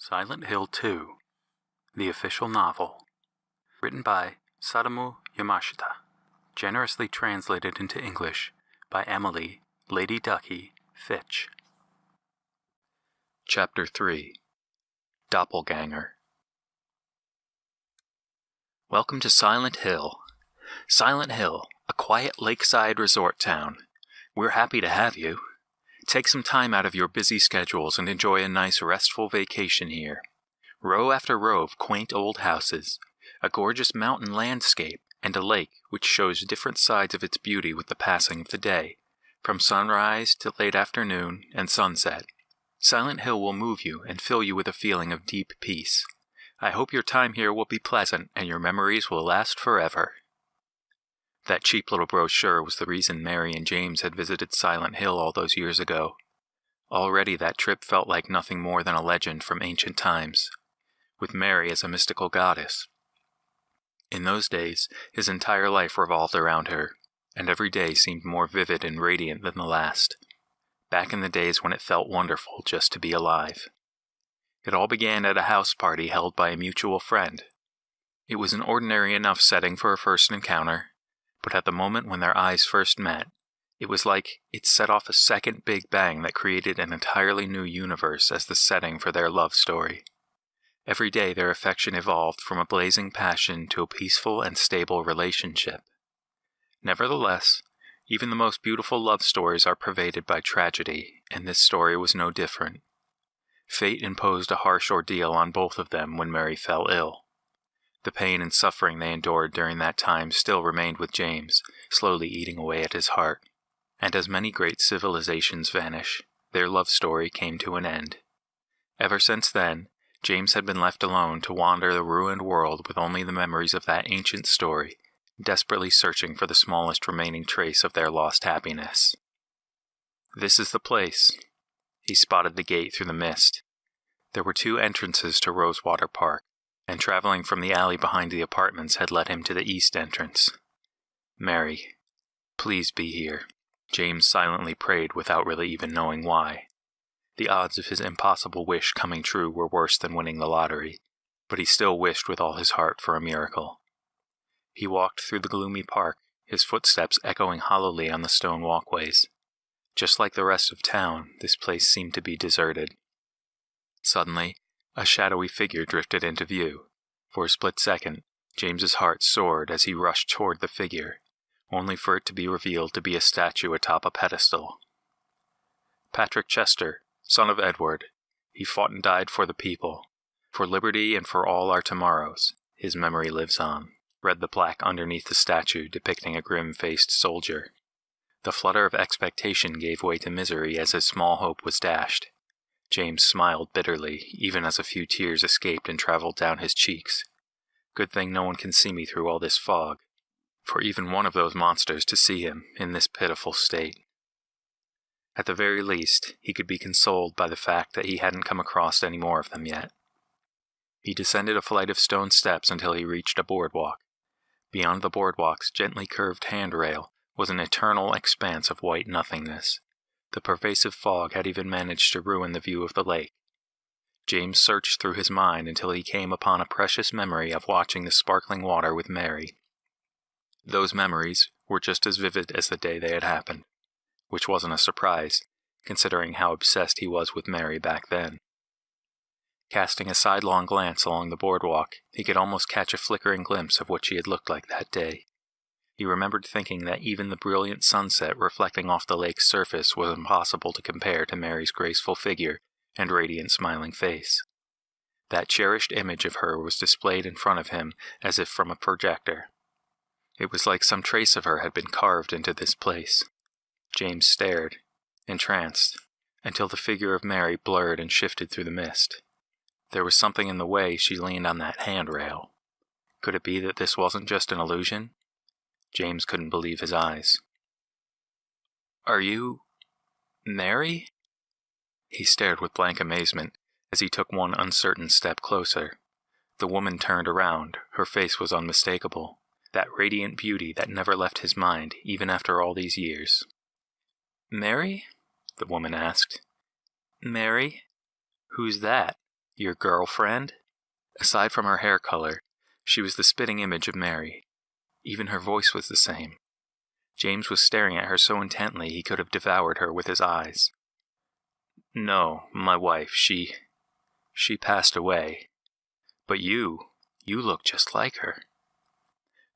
Silent Hill 2, the official novel, written by Sadamu Yamashita, generously translated into English by Emily Lady Ducky Fitch. Chapter 3, Doppelganger. Welcome to Silent Hill. Silent Hill, a quiet lakeside resort town. We're happy to have you. Take some time out of your busy schedules and enjoy a nice restful vacation here. Row after row of quaint old houses, a gorgeous mountain landscape, and a lake which shows different sides of its beauty with the passing of the day, from sunrise to late afternoon and sunset. Silent Hill will move you and fill you with a feeling of deep peace. I hope your time here will be pleasant and your memories will last forever. That cheap little brochure was the reason Mary and James had visited Silent Hill all those years ago. Already that trip felt like nothing more than a legend from ancient times, with Mary as a mystical goddess. In those days, his entire life revolved around her, and every day seemed more vivid and radiant than the last, back in the days when it felt wonderful just to be alive. It all began at a house party held by a mutual friend. It was an ordinary enough setting for a first encounter, but at the moment when their eyes first met, it was like it set off a second big bang that created an entirely new universe as the setting for their love story. Every day their affection evolved from a blazing passion to a peaceful and stable relationship. Nevertheless, even the most beautiful love stories are pervaded by tragedy, and this story was no different. Fate imposed a harsh ordeal on both of them when Mary fell ill. The pain and suffering they endured during that time still remained with James, slowly eating away at his heart. And as many great civilizations vanish, their love story came to an end. Ever since then, James had been left alone to wander the ruined world with only the memories of that ancient story, desperately searching for the smallest remaining trace of their lost happiness. This is the place. He spotted the gate through the mist. There were two entrances to Rosewater Park, and traveling from the alley behind the apartments had led him to the east entrance. Mary, please be here. James silently prayed without really even knowing why. The odds of his impossible wish coming true were worse than winning the lottery, but he still wished with all his heart for a miracle. He walked through the gloomy park, his footsteps echoing hollowly on the stone walkways. Just like the rest of town, this place seemed to be deserted. Suddenly, a shadowy figure drifted into view. For a split second, James's heart soared as he rushed toward the figure, only for it to be revealed to be a statue atop a pedestal. Patrick Chester, son of Edward, he fought and died for the people, for liberty and for all our tomorrows. His memory lives on, read the plaque underneath the statue depicting a grim-faced soldier. The flutter of expectation gave way to misery as his small hope was dashed. James smiled bitterly, even as a few tears escaped and traveled down his cheeks. Good thing no one can see me through all this fog, for even one of those monsters to see him in this pitiful state. At the very least, he could be consoled by the fact that he hadn't come across any more of them yet. He descended a flight of stone steps until he reached a boardwalk. Beyond the boardwalk's gently curved handrail was an eternal expanse of white nothingness. The pervasive fog had even managed to ruin the view of the lake. James searched through his mind until he came upon a precious memory of watching the sparkling water with Mary. Those memories were just as vivid as the day they had happened, which wasn't a surprise, considering how obsessed he was with Mary back then. Casting a sidelong glance along the boardwalk, he could almost catch a flickering glimpse of what she had looked like that day. He remembered thinking that even the brilliant sunset reflecting off the lake's surface was impossible to compare to Mary's graceful figure and radiant smiling face. That cherished image of her was displayed in front of him as if from a projector. It was like some trace of her had been carved into this place. James stared, entranced, until the figure of Mary blurred and shifted through the mist. There was something in the way she leaned on that handrail. Could it be that this wasn't just an illusion? James couldn't believe his eyes. "Are you... Mary?" He stared with blank amazement as he took one uncertain step closer. The woman turned around. Her face was unmistakable, that radiant beauty that never left his mind even after all these years. "Mary?" the woman asked. "Mary? Who's that?" Your girlfriend? Aside from her hair color, she was the spitting image of Mary. Even her voice was the same. James was staring at her so intently he could have devoured her with his eyes. No, my wife, she passed away. But you look just like her.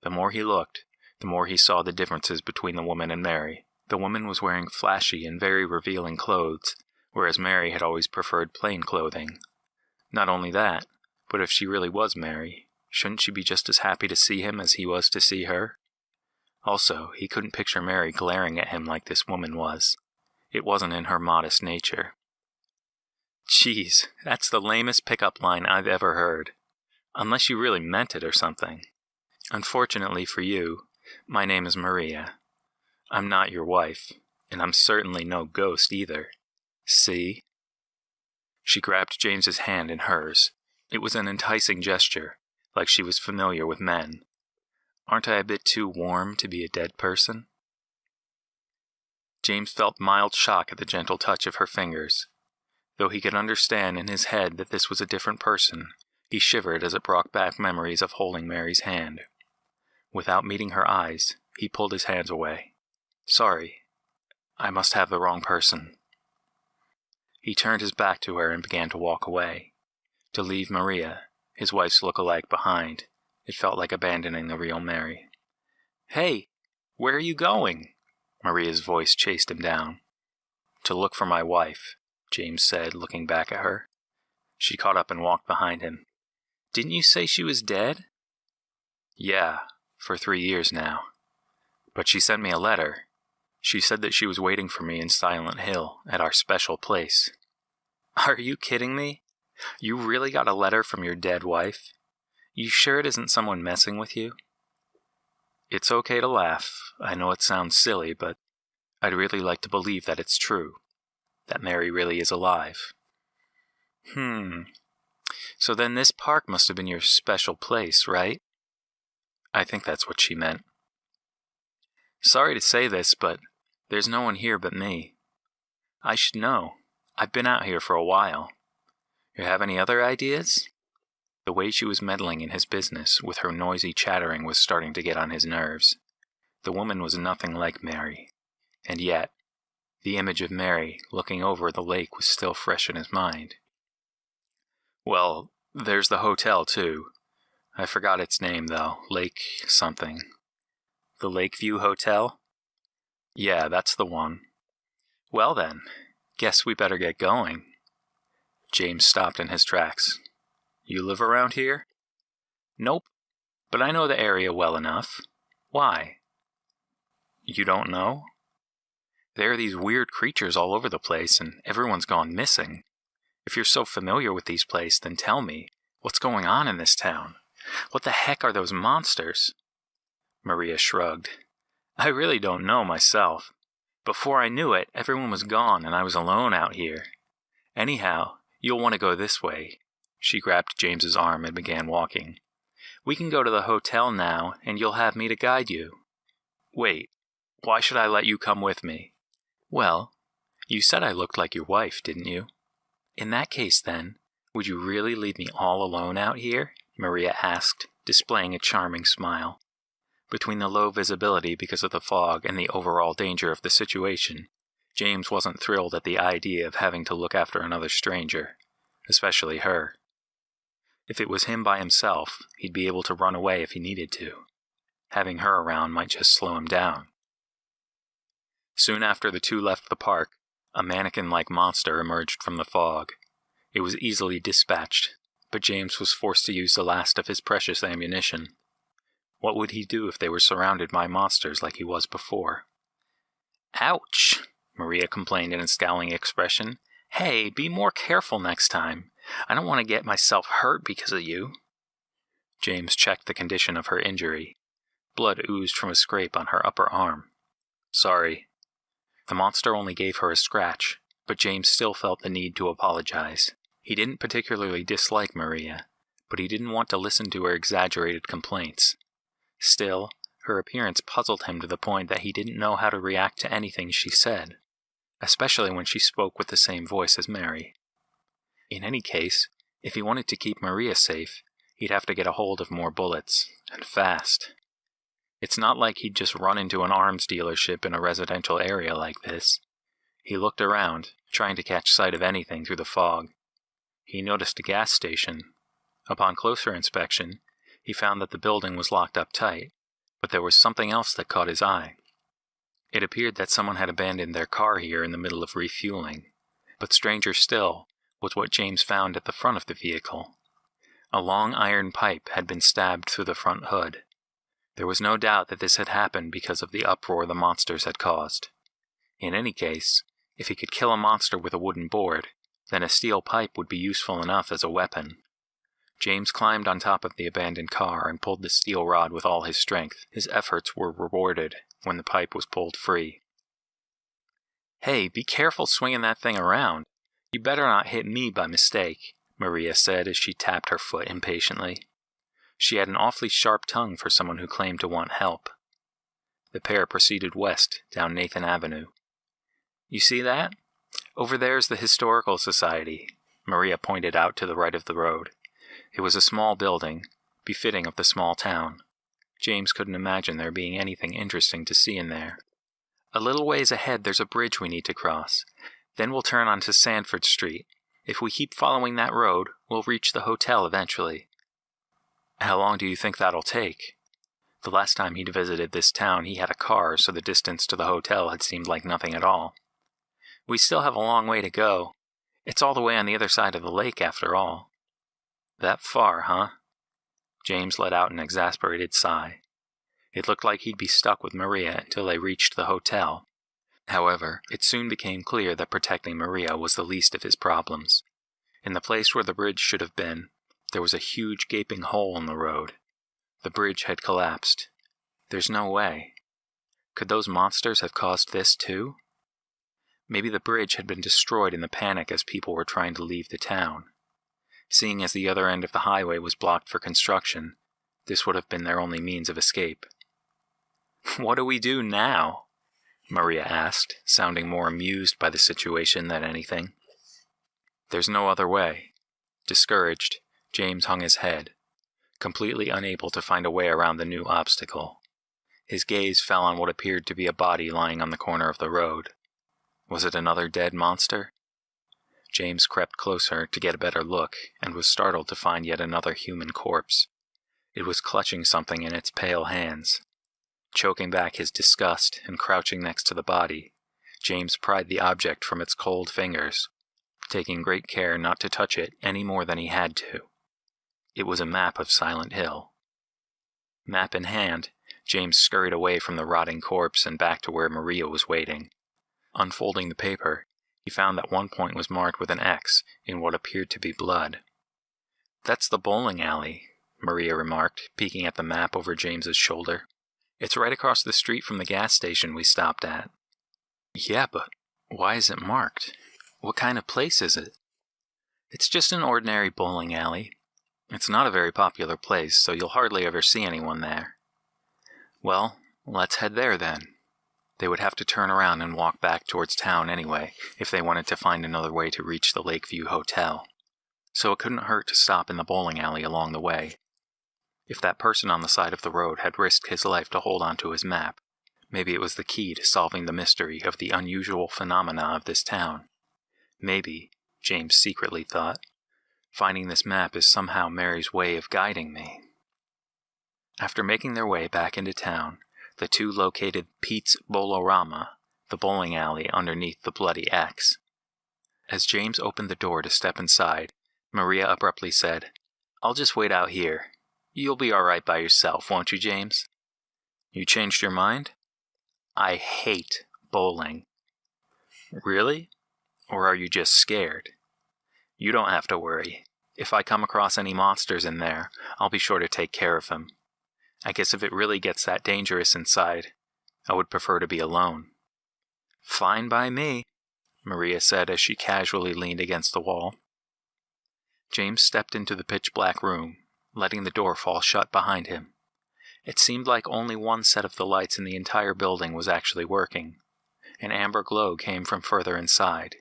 The more he looked, the more he saw the differences between the woman and Mary. The woman was wearing flashy and very revealing clothes, whereas Mary had always preferred plain clothing. Not only that, but if she really was Mary, shouldn't she be just as happy to see him as he was to see her? Also, he couldn't picture Mary glaring at him like this woman was. It wasn't in her modest nature. Geez, that's the lamest pickup line I've ever heard. Unless you really meant it or something. Unfortunately for you, my name is Maria. I'm not your wife, and I'm certainly no ghost either. See? She grabbed James's hand in hers. It was an enticing gesture, like she was familiar with men. Aren't I a bit too warm to be a dead person? James felt mild shock at the gentle touch of her fingers. Though he could understand in his head that this was a different person, he shivered as it brought back memories of holding Mary's hand. Without meeting her eyes, he pulled his hands away. Sorry, I must have the wrong person. He turned his back to her and began to walk away. To leave Maria, his wife's look-alike, behind, it felt like abandoning the real Mary. Hey, where are you going? Maria's voice chased him down. To look for my wife, James said, looking back at her. She caught up and walked behind him. Didn't you say she was dead? Yeah, for 3 years now. But she sent me a letter. She said that she was waiting for me in Silent Hill, at our special place. Are you kidding me? You really got a letter from your dead wife? You sure it isn't someone messing with you? It's okay to laugh. I know it sounds silly, but I'd really like to believe that it's true. That Mary really is alive. So then this park must have been your special place, right? I think that's what she meant. Sorry to say this, but there's no one here but me. I should know. I've been out here for a while. You have any other ideas? The way she was meddling in his business with her noisy chattering was starting to get on his nerves. The woman was nothing like Mary. And yet, the image of Mary looking over the lake was still fresh in his mind. Well, there's the hotel, too. I forgot its name, though. Lake something. The Lakeview Hotel? Yeah, that's the one. Well then, guess we better get going. James stopped in his tracks. You live around here? Nope, but I know the area well enough. Why? You don't know? There are these weird creatures all over the place, and everyone's gone missing. If you're so familiar with these places, then tell me, what's going on in this town? What the heck are those monsters? Maria shrugged. I really don't know myself. Before I knew it, everyone was gone and I was alone out here. Anyhow, you'll want to go this way. She grabbed James's arm and began walking. We can go to the hotel now, and you'll have me to guide you. Wait, why should I let you come with me? Well, you said I looked like your wife, didn't you? In that case, then, would you really leave me all alone out here? Maria asked, displaying a charming smile. Between the low visibility because of the fog and the overall danger of the situation, James wasn't thrilled at the idea of having to look after another stranger, especially her. If it was him by himself, he'd be able to run away if he needed to. Having her around might just slow him down. Soon after the two left the park, a mannequin-like monster emerged from the fog. It was easily dispatched, but James was forced to use the last of his precious ammunition. What would he do if they were surrounded by monsters like he was before? Ouch! Maria complained in a scowling expression. Hey, be more careful next time. I don't want to get myself hurt because of you. James checked the condition of her injury. Blood oozed from a scrape on her upper arm. Sorry. The monster only gave her a scratch, but James still felt the need to apologize. He didn't particularly dislike Maria, but he didn't want to listen to her exaggerated complaints. Still, her appearance puzzled him to the point that he didn't know how to react to anything she said, especially when she spoke with the same voice as Mary. In any case, If he wanted to keep Maria safe, he'd have to get a hold of more bullets, and fast. It's not like he'd just run into an arms dealership in a residential area like this. He looked around, trying to catch sight of anything through the fog. He noticed a gas station. Upon closer inspection, he found that the building was locked up tight, but there was something else that caught his eye. It appeared that someone had abandoned their car here in the middle of refueling, but stranger still was what James found at the front of the vehicle. A long iron pipe had been stabbed through the front hood. There was no doubt that this had happened because of the uproar the monsters had caused. In any case, if he could kill a monster with a wooden board, then a steel pipe would be useful enough as a weapon. James climbed on top of the abandoned car and pulled the steel rod with all his strength. His efforts were rewarded when the pipe was pulled free. "Hey, be careful swinging that thing around. You better not hit me by mistake," Maria said as she tapped her foot impatiently. She had an awfully sharp tongue for someone who claimed to want help. The pair proceeded west down Nathan Avenue. "You see that? Over there's the Historical Society," Maria pointed out to the right of the road. It was a small building, befitting of the small town. James couldn't imagine there being anything interesting to see in there. "A little ways ahead there's a bridge we need to cross. Then we'll turn onto Sanford Street. If we keep following that road, we'll reach the hotel eventually." "How long do you think that'll take?" The last time he'd visited this town he had a car, so the distance to the hotel had seemed like nothing at all. "We still have a long way to go. It's all the way on the other side of the lake after all." "That far, huh?" James let out an exasperated sigh. It looked like he'd be stuck with Maria until they reached the hotel. However, it soon became clear that protecting Maria was the least of his problems. In the place where the bridge should have been, there was a huge gaping hole in the road. The bridge had collapsed. There's no way. Could those monsters have caused this too? Maybe the bridge had been destroyed in the panic as people were trying to leave the town. Seeing as the other end of the highway was blocked for construction, this would have been their only means of escape. "What do we do now?" Maria asked, sounding more amused by the situation than anything. "There's no other way." Discouraged, James hung his head, completely unable to find a way around the new obstacle. His gaze fell on what appeared to be a body lying on the corner of the road. Was it another dead monster? James crept closer to get a better look, and was startled to find yet another human corpse. It was clutching something in its pale hands. Choking back his disgust and crouching next to the body, James pried the object from its cold fingers, taking great care not to touch it any more than he had to. It was a map of Silent Hill. Map in hand, James scurried away from the rotting corpse and back to where Maria was waiting. Unfolding the paper, he found that one point was marked with an X in what appeared to be blood. "That's the bowling alley," Maria remarked, peeking at the map over James's shoulder. "It's right across the street from the gas station we stopped at." "Yeah, but why is it marked? What kind of place is it?" "It's just an ordinary bowling alley. It's not a very popular place, so you'll hardly ever see anyone there." "Well, let's head there then." They would have to turn around and walk back towards town anyway, if they wanted to find another way to reach the Lakeview Hotel. So it couldn't hurt to stop in the bowling alley along the way. If that person on the side of the road had risked his life to hold onto his map, maybe it was the key to solving the mystery of the unusual phenomena of this town. Maybe, James secretly thought, finding this map is somehow Mary's way of guiding me. After making their way back into town, the two located Pete's Bowl-o-Rama, the bowling alley underneath the bloody X. As James opened the door to step inside, Maria abruptly said, "I'll just wait out here. You'll be all right by yourself, won't you, James?" "You changed your mind?" "I hate bowling." "Really? Or are you just scared?" "You don't have to worry. If I come across any monsters in there, I'll be sure to take care of them. I guess if it really gets that dangerous inside, I would prefer to be alone." "Fine by me," Maria said as she casually leaned against the wall. James stepped into the pitch-black room, letting the door fall shut behind him. It seemed like only one set of the lights in the entire building was actually working. An amber glow came from further inside.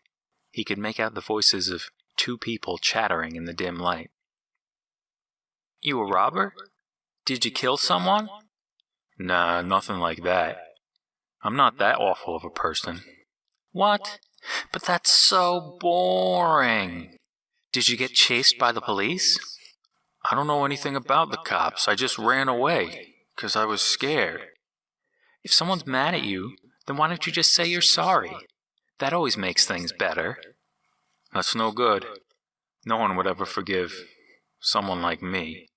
He could make out the voices of two people chattering in the dim light. "You a robber? Did you kill someone?" "Nah, nothing like that. I'm not that awful of a person." "What? But that's so boring. Did you get chased by the police?" "I don't know anything about the cops. I just ran away, 'cause I was scared." "If someone's mad at you, then why don't you just say you're sorry? That always makes things better." "That's no good. No one would ever forgive someone like me."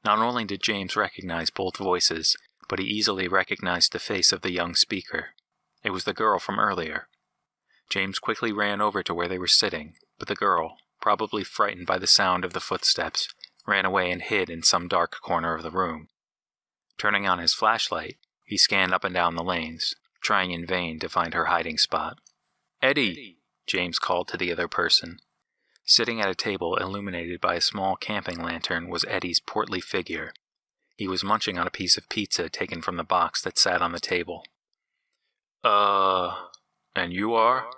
Not only did James recognize both voices, but he easily recognized the face of the young speaker. It was the girl from earlier. James quickly ran over to where they were sitting, but the girl, probably frightened by the sound of the footsteps, ran away and hid in some dark corner of the room. Turning on his flashlight, he scanned up and down the lanes, trying in vain to find her hiding spot. "Eddie!" James called to the other person. Sitting at a table illuminated by a small camping lantern was Eddie's portly figure. He was munching on a piece of pizza taken from the box that sat on the table. And you are?"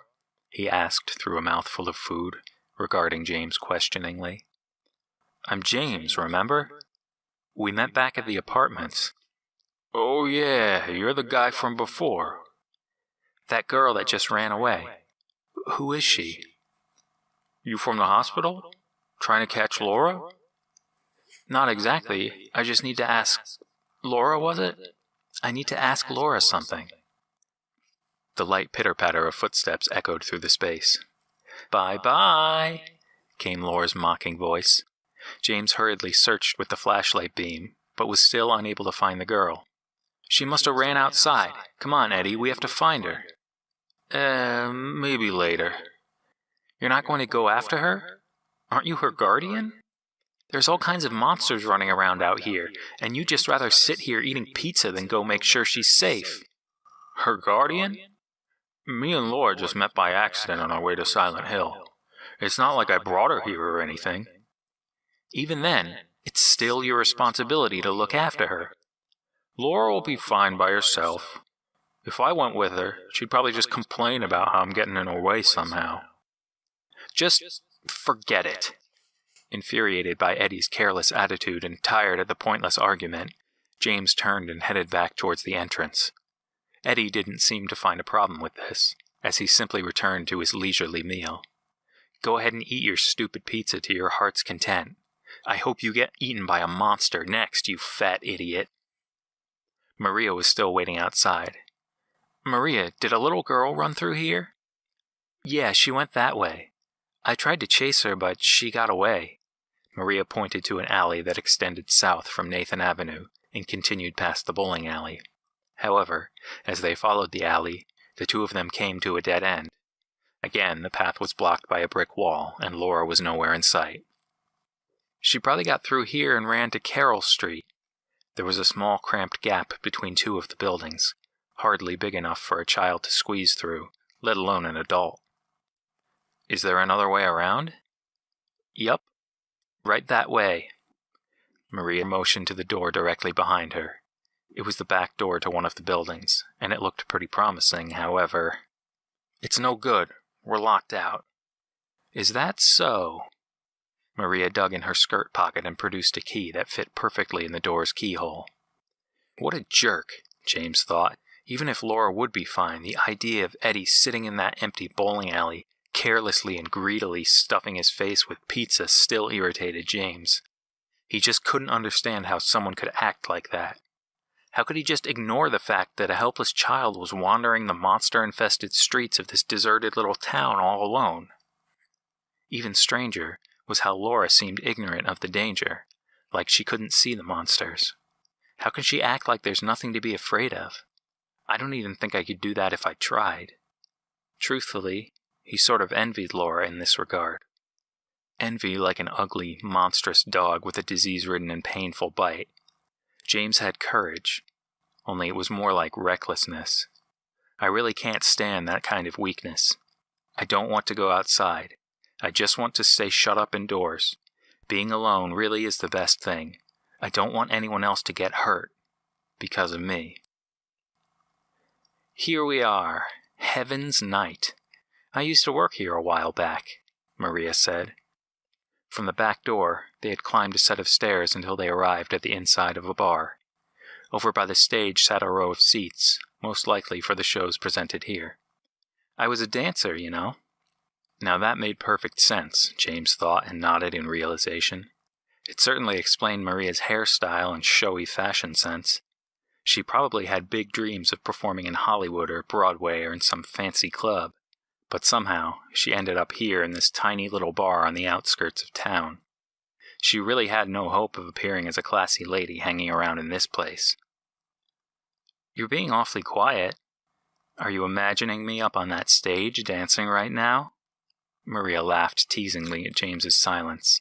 he asked through a mouthful of food, regarding James questioningly. "I'm James, remember? We met back at the apartments." "Oh yeah, you're the guy from before." "That girl that just ran away. Who is she?" "You from the hospital? Trying to catch Laura?" "Not exactly. I just need to ask... Laura, was it? I need to ask Laura something." The light pitter-patter of footsteps echoed through the space. "Bye-bye," came Laura's mocking voice. James hurriedly searched with the flashlight beam, but was still unable to find the girl. "She must have ran outside. Come on, Eddie, we have to find her." Maybe later." "You're not going to go after her? Aren't you her guardian? There's all kinds of monsters running around out here, and you'd just rather sit here eating pizza than go make sure she's safe." "Her guardian? Me and Laura just met by accident on our way to Silent Hill. It's not like I brought her here or anything." "Even then, it's still your responsibility to look after her." "Laura will be fine by herself. If I went with her, she'd probably just complain about how I'm getting in her way somehow." "Just forget it." Infuriated by Eddie's careless attitude and tired at the pointless argument, James turned and headed back towards the entrance. Eddie didn't seem to find a problem with this, as he simply returned to his leisurely meal. "Go ahead and eat your stupid pizza to your heart's content. I hope you get eaten by a monster next, you fat idiot." Maria was still waiting outside. "Maria, did a little girl run through here?" "Yeah, she went that way. I tried to chase her, but she got away." Maria pointed to an alley that extended south from Nathan Avenue and continued past the bowling alley. However, as they followed the alley, the two of them came to a dead end. Again, the path was blocked by a brick wall, and Laura was nowhere in sight. "She probably got through here and ran to Carroll Street." There was a small cramped gap between two of the buildings, hardly big enough for a child to squeeze through, let alone an adult. "Is there another way around?" "Yup. Right that way." Maria motioned to the door directly behind her. It was the back door to one of the buildings, and it looked pretty promising, however. "It's no good. We're locked out." "Is that so?" Maria dug in her skirt pocket and produced a key that fit perfectly in the door's keyhole. What a jerk, James thought. Even if Laura would be fine, the idea of Eddie sitting in that empty bowling alley, carelessly and greedily stuffing his face with pizza, still irritated James. He just couldn't understand how someone could act like that. How could he just ignore the fact that a helpless child was wandering the monster-infested streets of this deserted little town all alone? Even stranger was how Laura seemed ignorant of the danger, like she couldn't see the monsters. How can she act like there's nothing to be afraid of? I don't even think I could do that if I tried. Truthfully, he sort of envied Laura in this regard. Envy like an ugly, monstrous dog with a disease-ridden and painful bite. James had courage, only it was more like recklessness. I really can't stand that kind of weakness. I don't want to go outside. I just want to stay shut up indoors. Being alone really is the best thing. I don't want anyone else to get hurt because of me. Here we are, Heaven's Night. I used to work here a while back. Maria said. From the back door, they had climbed a set of stairs until they arrived at the inside of a bar. Over by the stage sat a row of seats, most likely for the shows presented here. I was a dancer, you know. Now that made perfect sense, James thought and nodded in realization. It certainly explained Maria's hairstyle and showy fashion sense. She probably had big dreams of performing in Hollywood or Broadway or in some fancy club, but somehow she ended up here in this tiny little bar on the outskirts of town. She really had no hope of appearing as a classy lady hanging around in this place. You're being awfully quiet. Are you imagining me up on that stage dancing right now? Maria laughed teasingly at James's silence.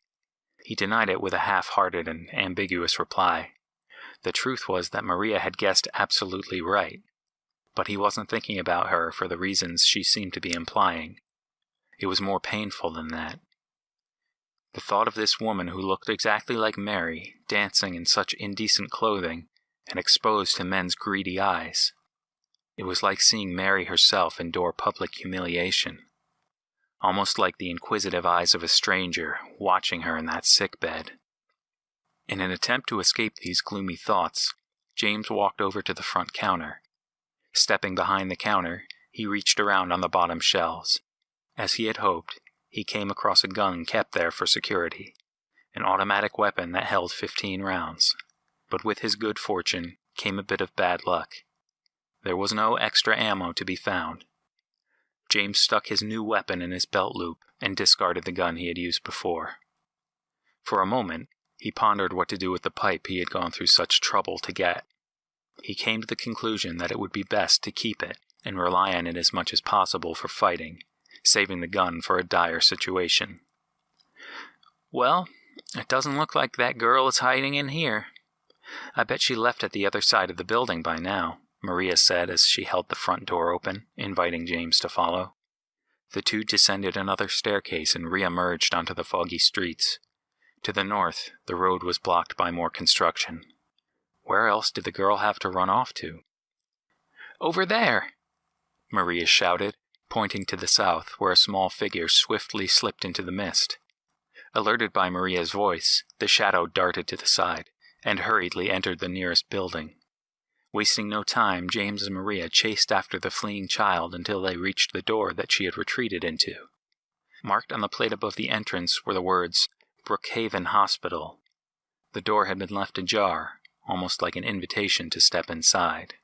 He denied it with a half-hearted and ambiguous reply. The truth was that Maria had guessed absolutely right, but he wasn't thinking about her for the reasons she seemed to be implying. It was more painful than that. The thought of this woman who looked exactly like Mary, dancing in such indecent clothing and exposed to men's greedy eyes. It was like seeing Mary herself endure public humiliation. Almost like the inquisitive eyes of a stranger watching her in that sick bed. In an attempt to escape these gloomy thoughts, James walked over to the front counter. Stepping behind the counter, he reached around on the bottom shelves. As he had hoped, he came across a gun kept there for security, an automatic weapon that held 15 rounds. But with his good fortune came a bit of bad luck. There was no extra ammo to be found. James stuck his new weapon in his belt loop and discarded the gun he had used before. For a moment, he pondered what to do with the pipe he had gone through such trouble to get. He came to the conclusion that it would be best to keep it and rely on it as much as possible for fighting, saving the gun for a dire situation. Well, it doesn't look like that girl is hiding in here. I bet she left at the other side of the building by now, Maria said as she held the front door open, inviting James to follow. The two descended another staircase and re-emerged onto the foggy streets. To the north, the road was blocked by more construction. Where else did the girl have to run off to? Over there! Maria shouted, pointing to the south where a small figure swiftly slipped into the mist. Alerted by Maria's voice, the shadow darted to the side and hurriedly entered the nearest building. Wasting no time, James and Maria chased after the fleeing child until they reached the door that she had retreated into. Marked on the plate above the entrance were the words, Brookhaven Hospital. The door had been left ajar, almost like an invitation to step inside.